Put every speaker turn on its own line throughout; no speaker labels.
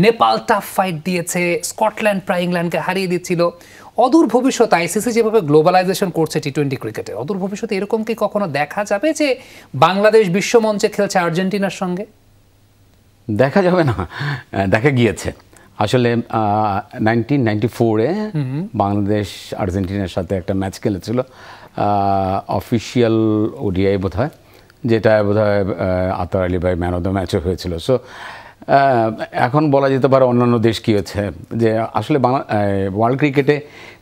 Nepal tough fight দিয়েছে, Scotland প্রায় ইংল্যান্ডকে হারিয়ে দিচ্ছিল। অদূর ভবিষ্যৎ আইসিসি যেভাবে গ্লোবালাইজেশন করছে টি-20 ক্রিকেটে, অদূর ভবিষ্যতে এরকম কি কখনো দেখা যাবে যে বাংলাদেশ বিশ্বমঞ্চে খেলছে আর্জেন্টিনার সঙ্গে?
দেখা যাবে না, দেখা গিয়েছে। আসলে 1994-এ বাংলাদেশ আর্জেন্টিনার সাথে একটা ম্যাচ খেলেছিল, অফিসিয়াল ওডিআই বোধহয়, যেটা বোধহয় আতর আলী ভাই ম্যান অফ দ্য ম্যাচও হয়েছিল। সো এখন বলা যেতে পারে অন্যান্য দেশ কী হচ্ছে, যে আসলে ওয়ার্ল্ড ক্রিকেটে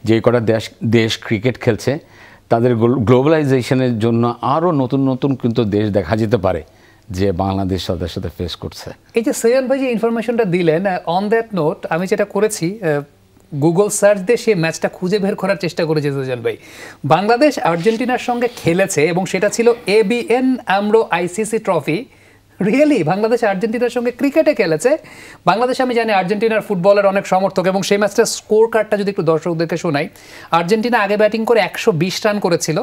যে কটা দেশ ক্রিকেট খেলছে তাদের গ্লোবালাইজেশনের জন্য আরও নতুন নতুন কিন্তু দেশ দেখা যেতে পারে যে বাংলাদেশ তাদের সাথে ফেস করছে।
এই যে সৈয়দ ভাই যে ইনফরমেশনটা দিলেন, অন দ্যাট নোট আমি যেটা করেছি, গুগল সার্চ দিয়ে সেই ম্যাচটা খুঁজে বের করার চেষ্টা করেছে সুজন ভাই। বাংলাদেশ আর্জেন্টিনার সঙ্গে খেলেছে এবং সেটা ছিল ABN AMRO ICC trophy. Really Bangladesh আর্জেন্টিনার সঙ্গে ক্রিকেটে খেলেছে। বাংলাদেশ, আমি জানি আর্জেন্টিনার ফুটবলের অনেক সমর্থক, এবং সেই ম্যাচটার স্কোর কার্ডটা যদি একটু দর্শকদেরকে শোনাই, আর্জেন্টিনা আগে ব্যাটিং করে 120 রান করেছিল।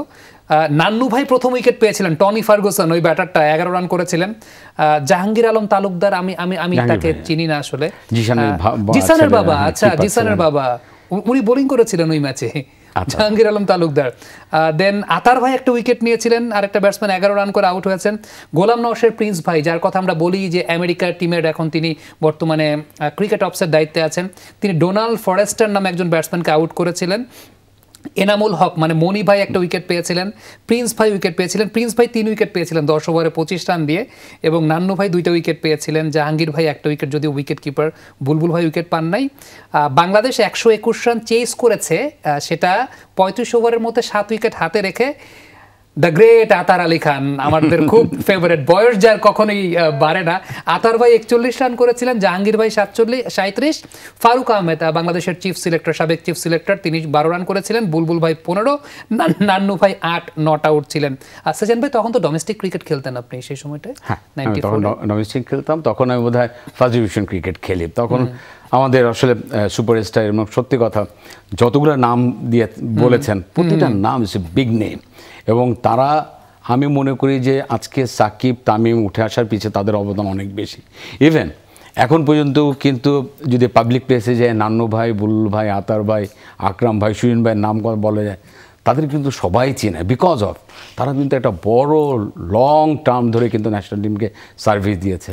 নান্নু ভাই প্রথম উইকেট পেয়েছিলেন, টনি ফার্গুসন ওই ব্যাটারটা 11 রান করেছিলেন। জাহাঙ্গীর আলম তালুকদার, আমি তাকে চিনি না আসলে, জিসানের বাবা, আচ্ছা জিসানের বাবা, উনি বোলিং করেছিলেন ওই ম্যাচে, জাহাঙ্গীর আলম তালুকদার। দেন আতার ভাই একটা উইকেট নিয়েছিলেন, আর একটা ব্যাটসম্যান 11 রান করে আউট হয়েছেন। গোলাম নওশের প্রিন্স ভাই, যার কথা আমরা বলি যে আমেরিকার টিমের এখন তিনি বর্তমানে ক্রিকেট অফিসের দায়িত্বে আছেন, তিনি ডোনাল্ড ফরেস্টার নামে একজন ব্যাটসম্যানকে আউট করেছিলেন। এনামুল হক মানে মনি ভাই একটা উইকেট পেয়েছিলেন, প্রিন্স ভাই উইকেট পেয়েছিলেন, প্রিন্স ভাই 3 উইকেট পেয়েছিলেন 10 ওভারে 25 রান দিয়ে, এবং নান্নু ভাই 2টা উইকেট পেয়েছিলেন, জাহাঙ্গীর ভাই একটা উইকেট, যদিও উইকেট কিপার বুলবুল ভাই উইকেট পান নাই। বাংলাদেশ 121 রান চেস করেছে, সেটা 35 ওভারের মধ্যে 7 উইকেট হাতে রেখে। দ্য গ্রেট আতার আলী খান, আমাদের খুব ফেভারিট, বয়স যার কখনোই বাড়ে না। আতার ভাই 41 রান করেছিলেন, জাহাঙ্গীর ভাই 37, ফারুক আহমেদ বাংলাদেশের চিফ সিলেক্টর, সাবেক চিফ সিলেক্টর, তিনি 12 রান করেছিলেন, বুলবুল ভাই 15, নান্নু ভাই 8, নট আউট ছিলেন। সেজান ভাই, তখন তো ডোমেস্টিক ক্রিকেট খেলতেন আপনি সেই সময়টায়?
হ্যাঁ, তখন ডোমেস্টিক খেলতাম, তখন আমি বোধহয় ফার্স্ট ডিভিশন ক্রিকেট খেলি। তখন আমাদের আসলে সুপারস্টার, এবং সত্যি কথা যতগুলো নাম দিয়ে বলেছেন প্রতিটা নাম ইজ এ বিগ নেম, এবং তারা, আমি মনে করি যে আজকে সাকিব তামিম উঠে আসার পিছিয়ে তাদের অবদান অনেক বেশি। ইভেন এখন পর্যন্ত কিন্তু যদি পাবলিক প্লেসে যায় নান্নু ভাই, বুলবুল ভাই, আতার ভাই, আকরাম ভাই, সুইন ভাইয়ের নাম বলা যায়, তাদের কিন্তু সবাই চেনে, বিকজ অফ তারা কিন্তু একটা বড় লং টার্ম ধরে কিন্তু ন্যাশনাল টিমকে সার্ভিস দিয়েছে।